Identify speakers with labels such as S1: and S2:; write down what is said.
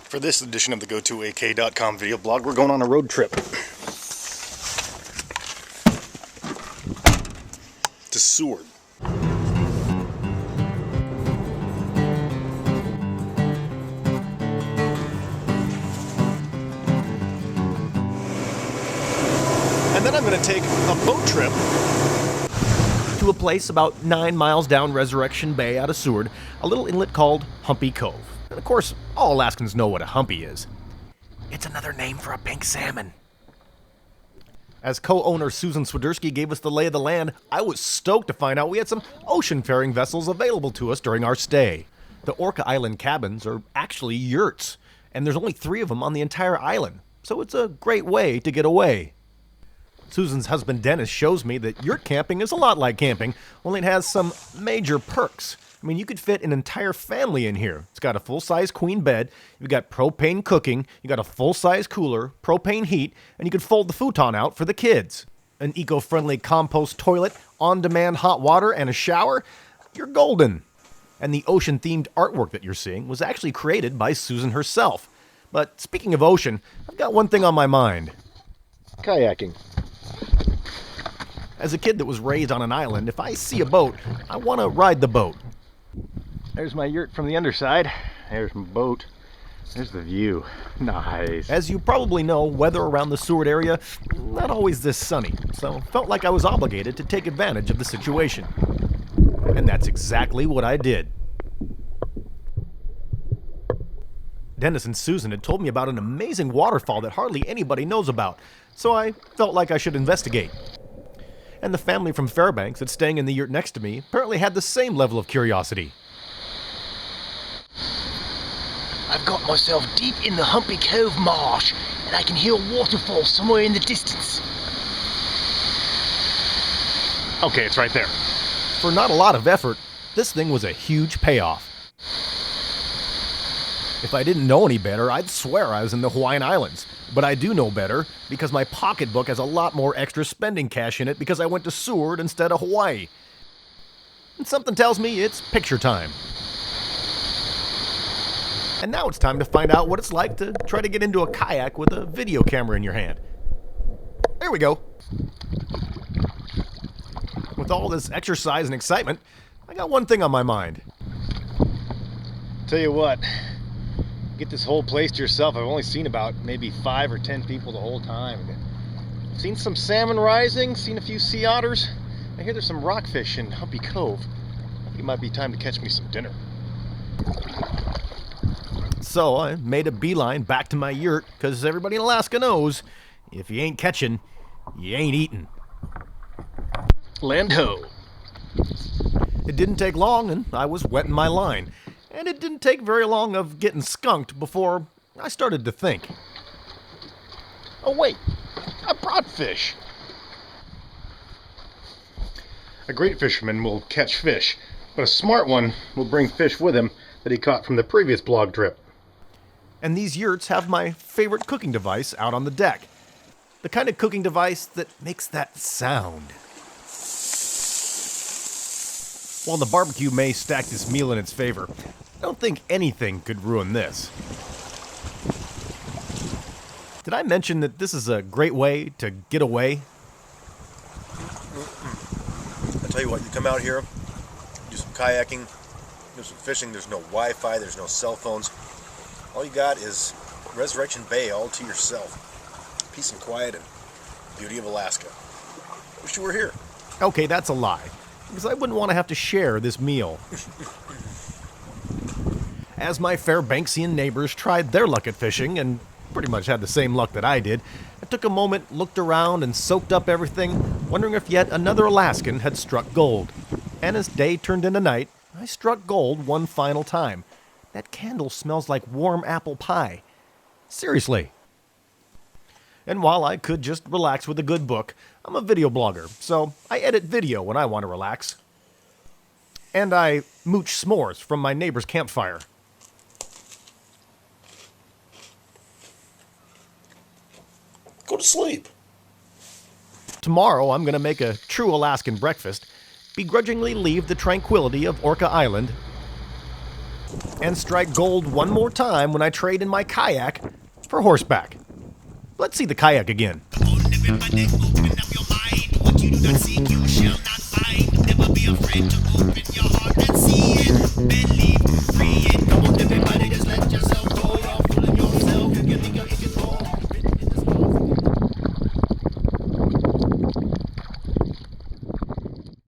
S1: For this edition of the GoToAK.com video blog, we're going on a road trip to Seward. And then I'm going to take a boat trip to a place about 9 miles down Resurrection Bay out of Seward, a little inlet called Humpy Cove. And of course, all Alaskans know what a humpy is. It's another name for a pink salmon. As co-owner Susan Swiderski gave us the lay of the land, I was stoked to find out we had some ocean-faring vessels available to us during our stay. The Orca Island cabins are actually yurts, and there's only 3 of them on the entire island, so it's a great way to get away. Susan's husband Dennis shows me that yurt camping is a lot like camping, only it has some major perks. I mean, you could fit an entire family in here. It's got a full-size queen bed, you've got propane cooking, you got a full-size cooler, propane heat, and you could fold the futon out for the kids. An eco-friendly compost toilet, on-demand hot water, and a shower. You're golden. And the ocean-themed artwork that you're seeing was actually created by Susan herself. But speaking of ocean, I've got one thing on my mind.
S2: Kayaking.
S1: As a kid that was raised on an island, if I see a boat, I want to ride the boat.
S2: There's my yurt from the underside. There's my boat. There's the view. Nice.
S1: As you probably know, weather around the Seward area, not always this sunny, so felt like I was obligated to take advantage of the situation. And that's exactly what I did. Dennis and Susan had told me about an amazing waterfall that hardly anybody knows about, so I felt like I should investigate. And the family from Fairbanks that's staying in the yurt next to me apparently had the same level of curiosity.
S3: I've got myself deep in the Humpy Cove marsh, and I can hear a waterfall somewhere in the distance.
S1: Okay, it's right there. For not a lot of effort, this thing was a huge payoff. If I didn't know any better, I'd swear I was in the Hawaiian Islands. But I do know better, because my pocketbook has a lot more extra spending cash in it because I went to Seward instead of Hawaii. And something tells me it's picture time. And now it's time to find out what it's like to try to get into a kayak with a video camera in your hand. There we go. With all this exercise and excitement, I got one thing on my mind.
S2: Tell you what, get this whole place to yourself. I've only seen about maybe 5 or 10 people the whole time. Seen some salmon rising, seen a few sea otters. I hear there's some rockfish in Humpy Cove. I think it might be time to catch me some dinner.
S1: So I made a beeline back to my yurt, because everybody in Alaska knows, if you ain't catching, you ain't eating.
S2: Land ho!
S1: It didn't take long, and I was wetting my line. And it didn't take very long of getting skunked before I started to think.
S2: Oh wait, I brought fish!
S1: A great fisherman will catch fish, but a smart one will bring fish with him that he caught from the previous blog trip. And these yurts have my favorite cooking device out on the deck. The kind of cooking device that makes that sound. While the barbecue may stack this meal in its favor, I don't think anything could ruin this. Did I mention that this is a great way to get away?
S4: I tell you what, you come out here, do some kayaking, do some fishing. There's no Wi-Fi, there's no cell phones. All you got is Resurrection Bay all to yourself. Peace and quiet and beauty of Alaska. Wish you were here.
S1: Okay, that's a lie, because I wouldn't want to have to share this meal. As my Fairbanksian neighbors tried their luck at fishing, and pretty much had the same luck that I did, I took a moment, looked around, and soaked up everything, wondering if yet another Alaskan had struck gold. And as day turned into night, I struck gold one final time. That candle smells like warm apple pie. Seriously. And while I could just relax with a good book, I'm a video blogger, so I edit video when I want to relax. And I mooch s'mores from my neighbor's campfire.
S4: Go to sleep.
S1: Tomorrow I'm going to make a true Alaskan breakfast, begrudgingly leave the tranquility of Orca Island, and strike gold one more time when I trade in my kayak for horseback. Let's see the kayak again.
S5: Never be afraid to open your heart and see it. Believe